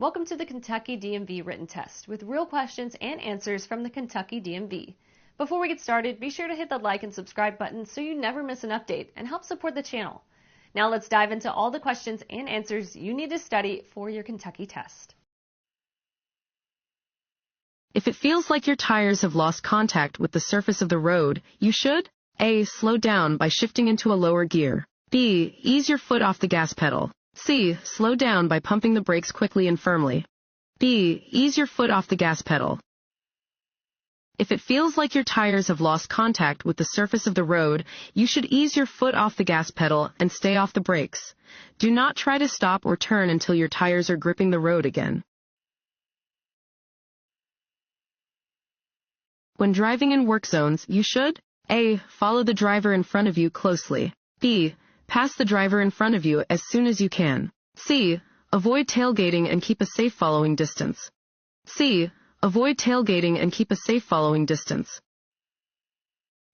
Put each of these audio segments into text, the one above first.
Welcome to the Kentucky DMV Written Test with real questions and answers from the Kentucky DMV. Before we get started, be sure to hit the like and subscribe button so you never miss an update and help support the channel. Now let's dive into all the questions and answers you need to study for your Kentucky test. If it feels like your tires have lost contact with the surface of the road, you should A. Slow down by shifting into a lower gear. B. Ease your foot off the gas pedal. C. Slow down by pumping the brakes quickly and firmly. B. Ease your foot off the gas pedal. If it feels like your tires have lost contact with the surface of the road, you should ease your foot off the gas pedal and stay off the brakes. Do not try to stop or turn until your tires are gripping the road again. When driving in work zones, you should A. Follow the driver in front of you closely. B. Pass the driver in front of you as soon as you can. C. Avoid tailgating and keep a safe following distance. C. Avoid tailgating and keep a safe following distance.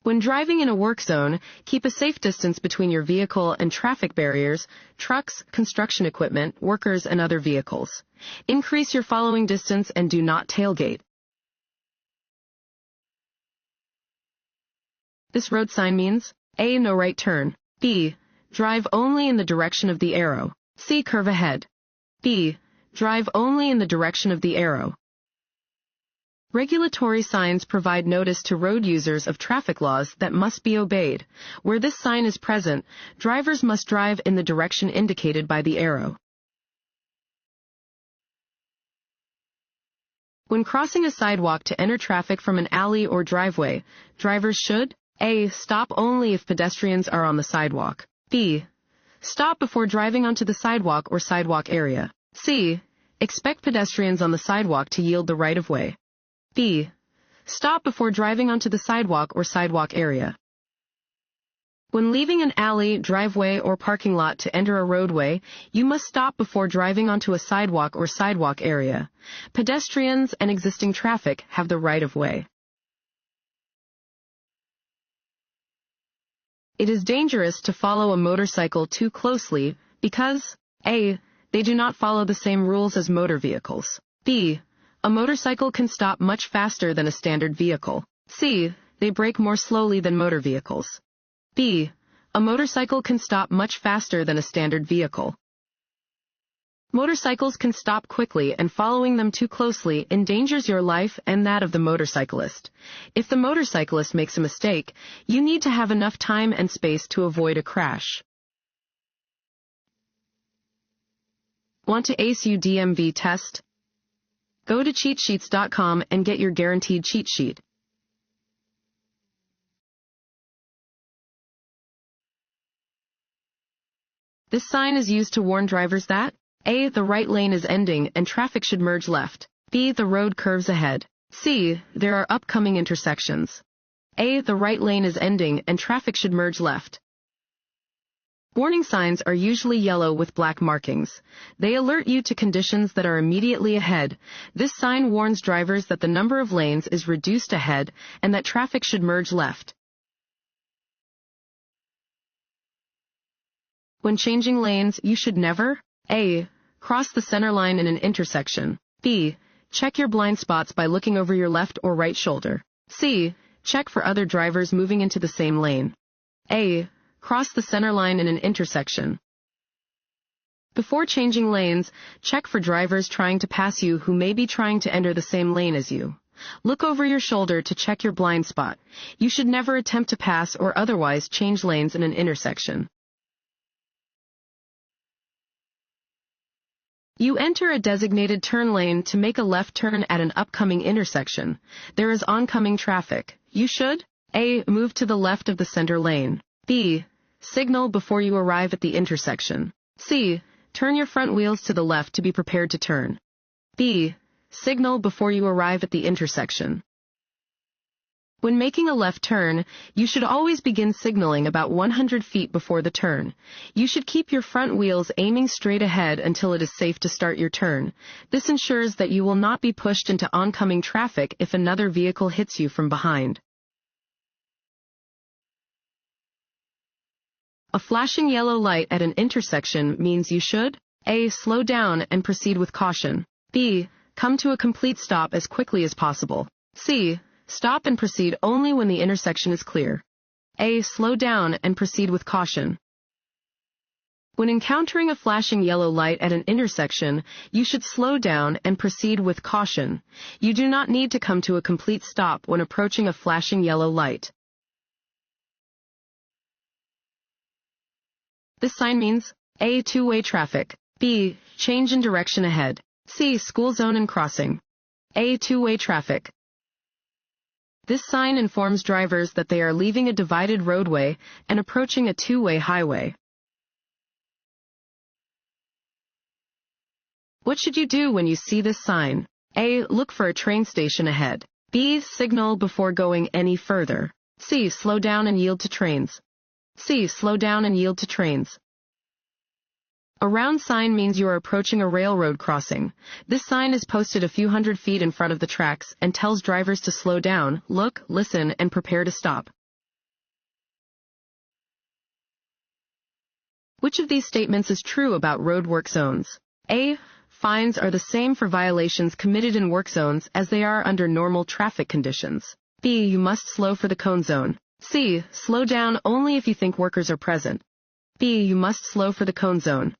When driving in a work zone, keep a safe distance between your vehicle and traffic barriers, trucks, construction equipment, workers, and other vehicles. Increase your following distance and do not tailgate. This road sign means A. No right turn. B. Drive only in the direction of the arrow. C. Curve ahead. B. Drive only in the direction of the arrow. Regulatory signs provide notice to road users of traffic laws that must be obeyed. Where this sign is present, drivers must drive in the direction indicated by the arrow. When crossing a sidewalk to enter traffic from an alley or driveway, drivers should A. Stop only if pedestrians are on the sidewalk. B. Stop before driving onto the sidewalk or sidewalk area. C. Expect pedestrians on the sidewalk to yield the right-of-way. B. Stop before driving onto the sidewalk or sidewalk area. When leaving an alley, driveway, or parking lot to enter a roadway, you must stop before driving onto a sidewalk or sidewalk area. Pedestrians and existing traffic have the right-of-way. It is dangerous to follow a motorcycle too closely because A. They do not follow the same rules as motor vehicles. B. A motorcycle can stop much faster than a standard vehicle. C. They brake more slowly than motor vehicles. B. A motorcycle can stop much faster than a standard vehicle. Motorcycles can stop quickly, and following them too closely endangers your life and that of the motorcyclist. If the motorcyclist makes a mistake, you need to have enough time and space to avoid a crash. Want to ace your DMV test? Go to cheatsheets.com and get your guaranteed cheat sheet. This sign is used to warn drivers that A. The right lane is ending and traffic should merge left. B. The road curves ahead. C. There are upcoming intersections. A. The right lane is ending and traffic should merge left. Warning signs are usually yellow with black markings. They alert you to conditions that are immediately ahead. This sign warns drivers that the number of lanes is reduced ahead and that traffic should merge left. When changing lanes, you should never A. Cross the center line in an intersection. B. Check your blind spots by looking over your left or right shoulder. C. Check for other drivers moving into the same lane. A. Cross the center line in an intersection. Before changing lanes, check for drivers trying to pass you who may be trying to enter the same lane as you. Look over your shoulder to check your blind spot. You should never attempt to pass or otherwise change lanes in an intersection. You enter a designated turn lane to make a left turn at an upcoming intersection. There is oncoming traffic. You should A. Move to the left of the center lane. B. Signal before you arrive at the intersection. C. Turn your front wheels to the left to be prepared to turn. B. Signal before you arrive at the intersection. When making a left turn, you should always begin signaling about 100 feet before the turn. You should keep your front wheels aiming straight ahead until it is safe to start your turn. This ensures that you will not be pushed into oncoming traffic if another vehicle hits you from behind. A flashing yellow light at an intersection means you should A. Slow down and proceed with caution. B. Come to a complete stop as quickly as possible. C. Stop and proceed only when the intersection is clear. A. Slow down and proceed with caution. When encountering a flashing yellow light at an intersection, you should slow down and proceed with caution. You do not need to come to a complete stop when approaching a flashing yellow light. This sign means A. Two-way traffic. B. Change in direction ahead. C. School zone and crossing. A. Two-way traffic. This sign informs drivers that they are leaving a divided roadway and approaching a two-way highway. What should you do when you see this sign? A. Look for a train station ahead. B. Signal before going any further. C. Slow down and yield to trains. C. Slow down and yield to trains. A round sign means you are approaching a railroad crossing. This sign is posted a few hundred feet in front of the tracks and tells drivers to slow down, look, listen, and prepare to stop. Which of these statements is true about road work zones? A. Fines are the same for violations committed in work zones as they are under normal traffic conditions. B. You must slow for the cone zone. C. Slow down only if you think workers are present. B. You must slow for the cone zone.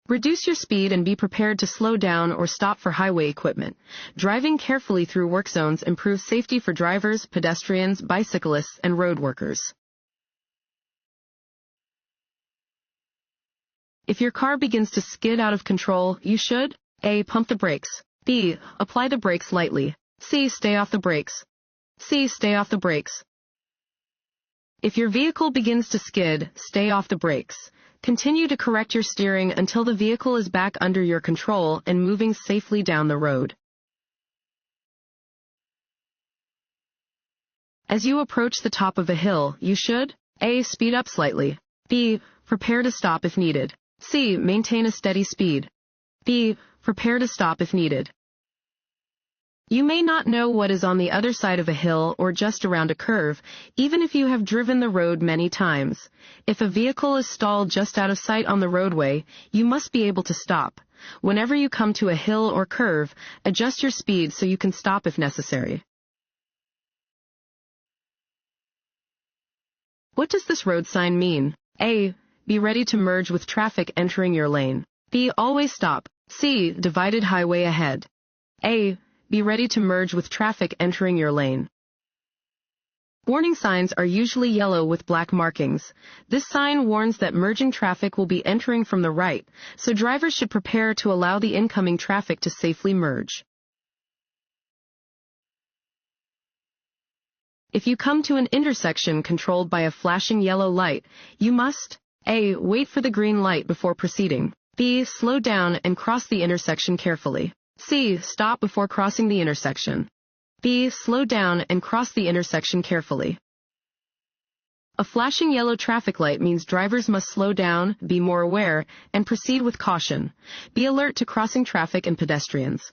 Reduce your speed and be prepared to slow down or stop for highway equipment. Driving carefully through work zones improves safety for drivers, pedestrians, bicyclists, and road workers. If your car begins to skid out of control, you should A. Pump the brakes. B. Apply the brakes lightly. C. Stay off the brakes. C. Stay off the brakes. If your vehicle begins to skid, stay off the brakes. Continue to correct your steering until the vehicle is back under your control and moving safely down the road. As you approach the top of a hill, you should A. Speed up slightly. B. Prepare to stop if needed. C. Maintain a steady speed. B. Prepare to stop if needed. You may not know what is on the other side of a hill or just around a curve, even if you have driven the road many times. If a vehicle is stalled just out of sight on the roadway, you must be able to stop. Whenever you come to a hill or curve, adjust your speed so you can stop if necessary. What does this road sign mean? A. Be ready to merge with traffic entering your lane. B. Always stop. C. Divided highway ahead. A. Be ready to merge with traffic entering your lane. Warning signs are usually yellow with black markings. This sign warns that merging traffic will be entering from the right, so drivers should prepare to allow the incoming traffic to safely merge. If you come to an intersection controlled by a flashing yellow light, you must A. Wait for the green light before proceeding. B. Slow down and cross the intersection carefully. C. Stop before crossing the intersection. B. Slow down and cross the intersection carefully. A flashing yellow traffic light means drivers must slow down, be more aware, and proceed with caution. Be alert to crossing traffic and pedestrians.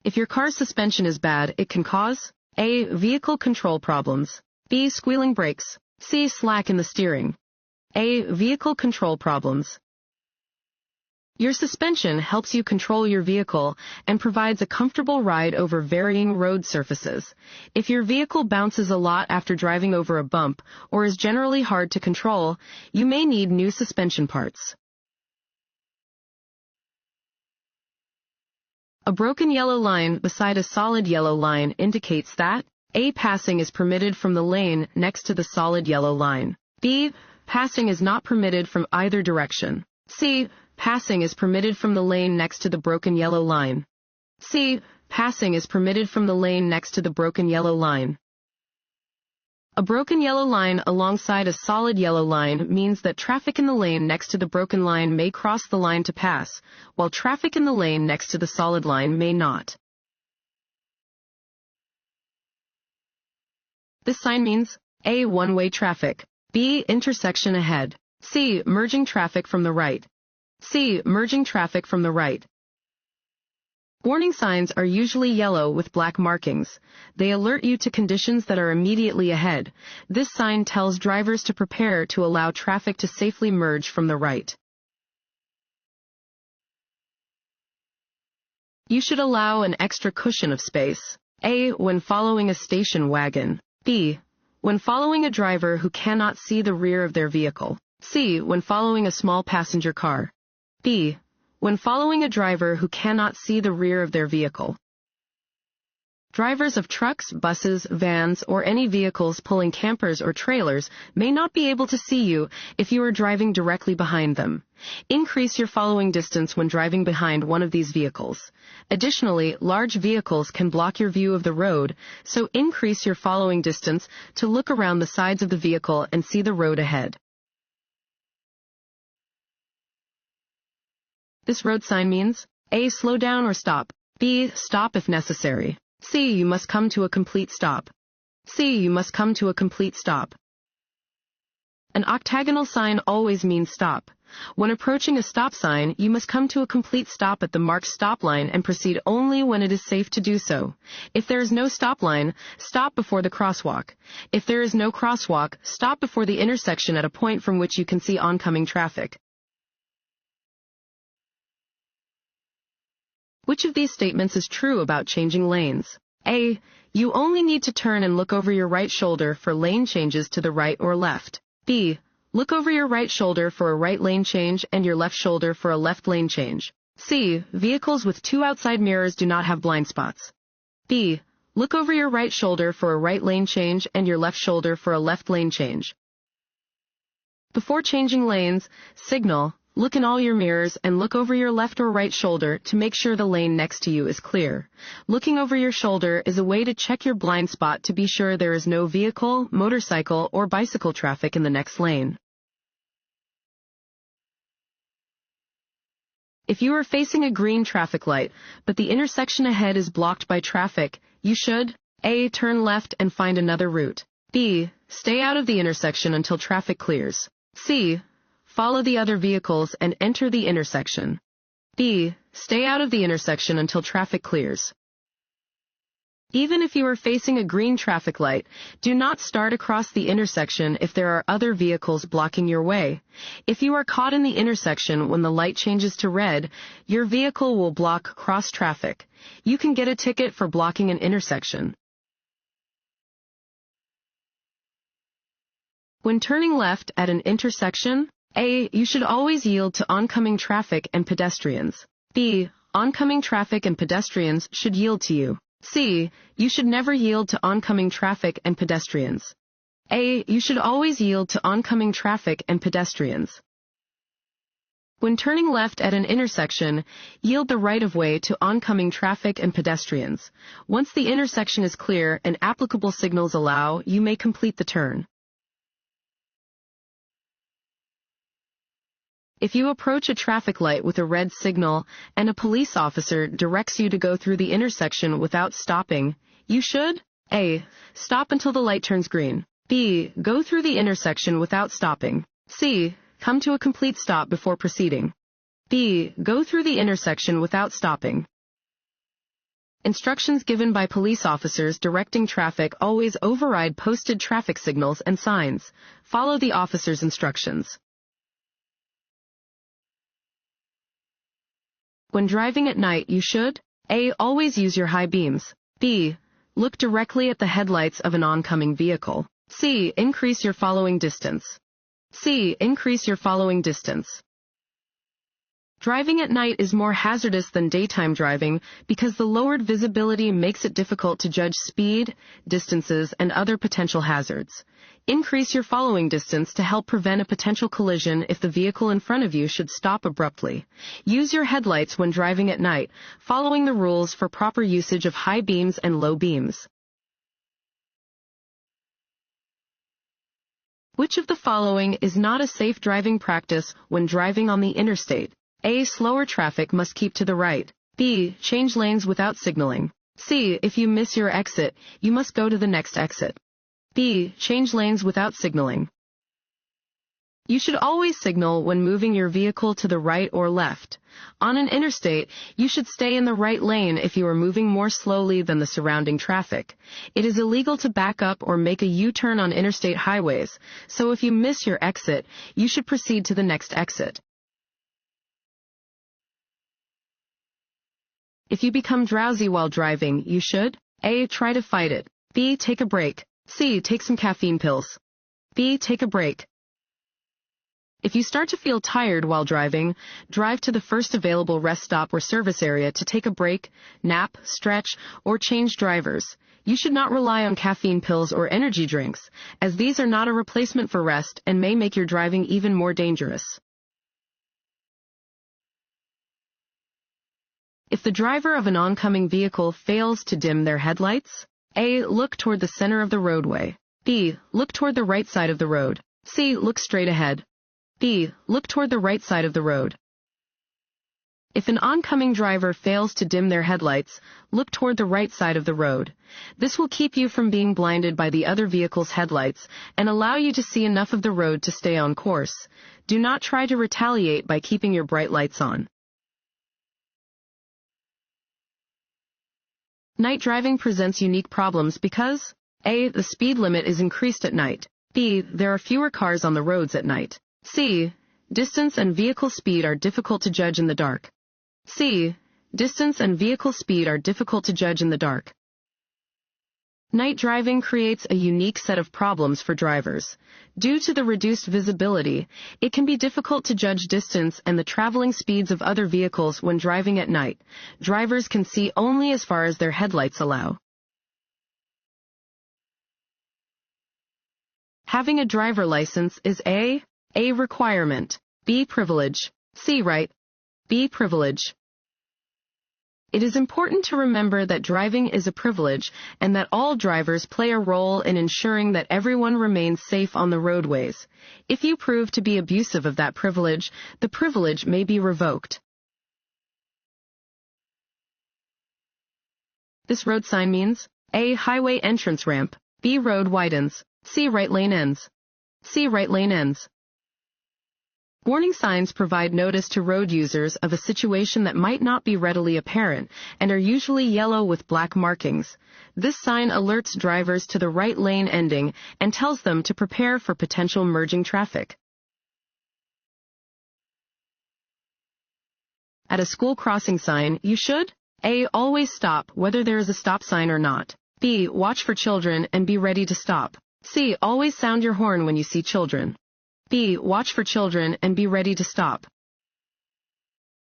If your car's suspension is bad, it can cause A. Vehicle control problems. B. Squealing brakes. C. Slack in the steering. A. Vehicle control problems. Your suspension helps you control your vehicle and provides a comfortable ride over varying road surfaces. If your vehicle bounces a lot after driving over a bump or is generally hard to control, you may need new suspension parts. A broken yellow line beside a solid yellow line indicates that A. Passing is permitted from the lane next to the solid yellow line. B. Passing is not permitted from either direction. C. Passing is permitted from the lane next to the broken yellow line. C. Passing is permitted from the lane next to the broken yellow line. A broken yellow line alongside a solid yellow line means that traffic in the lane next to the broken line may cross the line to pass, while traffic in the lane next to the solid line may not. This sign means A. One-way traffic. B. Intersection ahead. C. Merging traffic from the right. C. Merging traffic from the right. Warning signs are usually yellow with black markings. They alert you to conditions that are immediately ahead. This sign tells drivers to prepare to allow traffic to safely merge from the right. You should allow an extra cushion of space. A. When following a station wagon. B. When following a driver who cannot see the rear of their vehicle. C. When following a small passenger car. B. When following a driver who cannot see the rear of their vehicle. Drivers of trucks, buses, vans, or any vehicles pulling campers or trailers may not be able to see you if you are driving directly behind them. Increase your following distance when driving behind one of these vehicles. Additionally, large vehicles can block your view of the road, so increase your following distance to look around the sides of the vehicle and see the road ahead. This road sign means A. Slow down or stop. B. Stop if necessary. C. You must come to a complete stop. C. You must come to a complete stop. An octagonal sign always means stop. When approaching a stop sign, you must come to a complete stop at the marked stop line and proceed only when it is safe to do so. If there is no stop line, stop before the crosswalk. If there is no crosswalk, stop before the intersection at a point from which you can see oncoming traffic. Which of these statements is true about changing lanes? A. You only need to turn and look over your right shoulder for lane changes to the right or left. B. Look over your right shoulder for a right lane change and your left shoulder for a left lane change. C. Vehicles with two outside mirrors do not have blind spots. B. Look over your right shoulder for a right lane change and your left shoulder for a left lane change. Before changing lanes, signal, look in all your mirrors and look over your left or right shoulder to make sure the lane next to you is clear. Looking over your shoulder is a way to check your blind spot to be sure there is no vehicle, motorcycle, or bicycle traffic in the next lane. If you are facing a green traffic light, but the intersection ahead is blocked by traffic, you should A. Turn left and find another route. B. Stay out of the intersection until traffic clears. C. Follow the other vehicles and enter the intersection. B. Stay out of the intersection until traffic clears. Even if you are facing a green traffic light, do not start across the intersection if there are other vehicles blocking your way. If you are caught in the intersection when the light changes to red, your vehicle will block cross traffic. You can get a ticket for blocking an intersection. When turning left at an intersection, A. You should always yield to oncoming traffic and pedestrians. B. Oncoming traffic and pedestrians should yield to you. C. You should never yield to oncoming traffic and pedestrians. A. You should always yield to oncoming traffic and pedestrians. When turning left at an intersection, yield the right-of-way to oncoming traffic and pedestrians. Once the intersection is clear and applicable signals allow, you may complete the turn. If you approach a traffic light with a red signal and a police officer directs you to go through the intersection without stopping, you should A. Stop until the light turns green. B. Go through the intersection without stopping. C. Come to a complete stop before proceeding. B. Go through the intersection without stopping. Instructions given by police officers directing traffic always override posted traffic signals and signs. Follow the officer's instructions. When driving at night, you should A. Always use your high beams. B. Look directly at the headlights of an oncoming vehicle. C. Increase your following distance. C. Increase your following distance. Driving at night is more hazardous than daytime driving because the lowered visibility makes it difficult to judge speed, distances, and other potential hazards. Increase your following distance to help prevent a potential collision if the vehicle in front of you should stop abruptly. Use your headlights when driving at night, following the rules for proper usage of high beams and low beams. Which of the following is not a safe driving practice when driving on the interstate? A. Slower traffic must keep to the right. B. Change lanes without signaling. C. If you miss your exit, you must go to the next exit. B. Change lanes without signaling. You should always signal when moving your vehicle to the right or left. On an interstate, you should stay in the right lane if you are moving more slowly than the surrounding traffic. It is illegal to back up or make a U-turn on interstate highways, so if you miss your exit, you should proceed to the next exit. If you become drowsy while driving, you should A. Try to fight it. B. Take a break. C. Take some caffeine pills. B. Take a break. If you start to feel tired while driving, drive to the first available rest stop or service area to take a break, nap, stretch, or change drivers. You should not rely on caffeine pills or energy drinks, as these are not a replacement for rest and may make your driving even more dangerous. If the driver of an oncoming vehicle fails to dim their headlights, A. Look toward the center of the roadway. B. Look toward the right side of the road. C. Look straight ahead. B. Look toward the right side of the road. If an oncoming driver fails to dim their headlights, look toward the right side of the road. This will keep you from being blinded by the other vehicle's headlights and allow you to see enough of the road to stay on course. Do not try to retaliate by keeping your bright lights on. Night driving presents unique problems because A. The speed limit is increased at night. B. There are fewer cars on the roads at night. C. Distance and vehicle speed are difficult to judge in the dark. C. Distance and vehicle speed are difficult to judge in the dark. Night driving creates a unique set of problems for drivers. Due to the reduced visibility, it can be difficult to judge distance and the traveling speeds of other vehicles when driving at night. Drivers can see only as far as their headlights allow. Having a driver license is A requirement, B privilege, C right, B privilege. It is important to remember that driving is a privilege and that all drivers play a role in ensuring that everyone remains safe on the roadways. If you prove to be abusive of that privilege, the privilege may be revoked. This road sign means A. Highway entrance ramp, B. Road widens, C. Right lane ends, C. Right lane ends. Warning signs provide notice to road users of a situation that might not be readily apparent and are usually yellow with black markings. This sign alerts drivers to the right lane ending and tells them to prepare for potential merging traffic. At a school crossing sign, you should A. Always stop, whether there is a stop sign or not. B. Watch for children and be ready to stop. C. Always sound your horn when you see children. B. Watch for children and be ready to stop.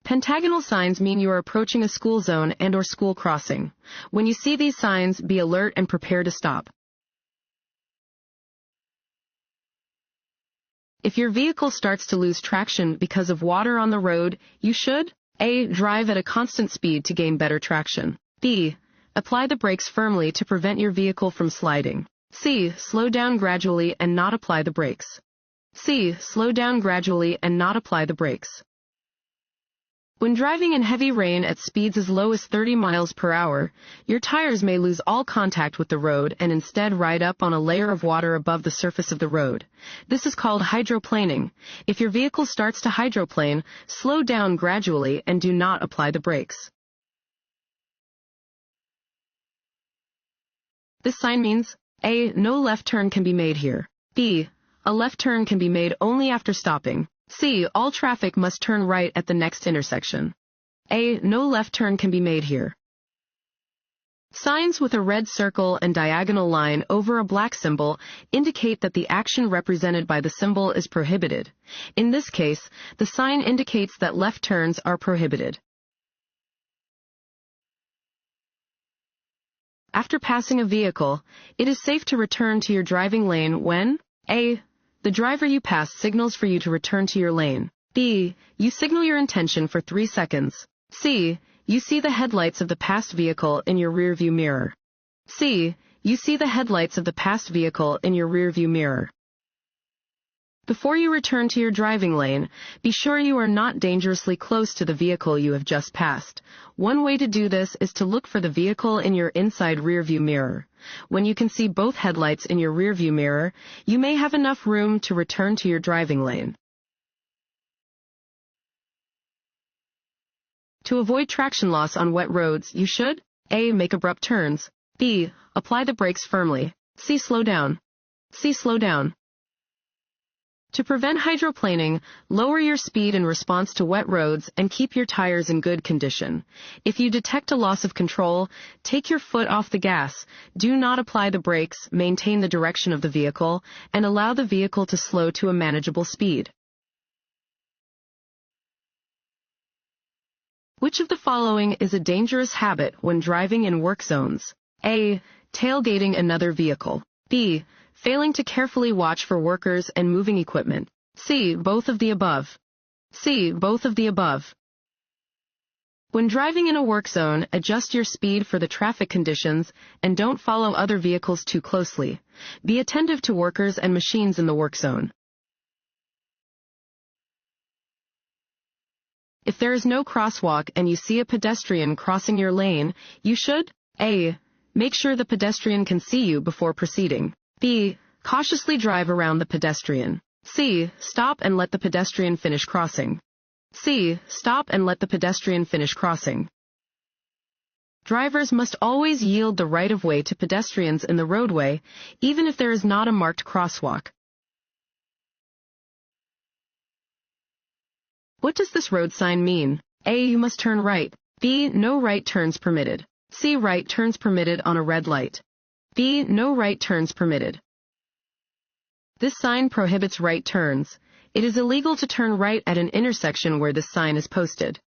Pentagonal signs mean you are approaching a school zone and/or school crossing. When you see these signs, be alert and prepare to stop. If your vehicle starts to lose traction because of water on the road, you should A. Drive at a constant speed to gain better traction. B. Apply the brakes firmly to prevent your vehicle from sliding. C. Slow down gradually and not apply the brakes. C. Slow down gradually and not apply the brakes. When driving in heavy rain at speeds as low as 30 miles per hour, your tires may lose all contact with the road and instead ride up on a layer of water above the surface of the road. This is called hydroplaning. If your vehicle starts to hydroplane, slow down gradually and do not apply the brakes. This sign means A. No left turn can be made here. B. A left turn can be made only after stopping. C. All traffic must turn right at the next intersection. A. No left turn can be made here. Signs with a red circle and diagonal line over a black symbol indicate that the action represented by the symbol is prohibited. In this case, the sign indicates that left turns are prohibited. After passing a vehicle, it is safe to return to your driving lane when A. The driver you pass signals for you to return to your lane. B. You signal your intention for 3 seconds. C. You see the headlights of the passed vehicle in your rearview mirror. C. You see the headlights of the passed vehicle in your rearview mirror. Before you return to your driving lane, be sure you are not dangerously close to the vehicle you have just passed. One way to do this is to look for the vehicle in your inside rearview mirror. When you can see both headlights in your rearview mirror, you may have enough room to return to your driving lane. To avoid traction loss on wet roads, you should A. Make abrupt turns. B. Apply the brakes firmly. C. Slow down. C. Slow down. To prevent hydroplaning, lower your speed in response to wet roads and keep your tires in good condition. If you detect a loss of control, take your foot off the gas, do not apply the brakes, maintain the direction of the vehicle, and allow the vehicle to slow to a manageable speed. Which of the following is a dangerous habit when driving in work zones? A. Tailgating another vehicle. B. Failing to carefully watch for workers and moving equipment. C. Both of the above. C. Both of the above. When driving in a work zone, adjust your speed for the traffic conditions and don't follow other vehicles too closely. Be attentive to workers and machines in the work zone. If there is no crosswalk and you see a pedestrian crossing your lane, you should A. Make sure the pedestrian can see you before proceeding. B. Cautiously drive around the pedestrian. C. Stop and let the pedestrian finish crossing. C. Stop and let the pedestrian finish crossing. Drivers must always yield the right-of-way to pedestrians in the roadway, even if there is not a marked crosswalk. What does this road sign mean? A. You must turn right. B. No right turns permitted. C. Right turns permitted on a red light. B. No right turns permitted. This sign prohibits right turns. It is illegal to turn right at an intersection where this sign is posted.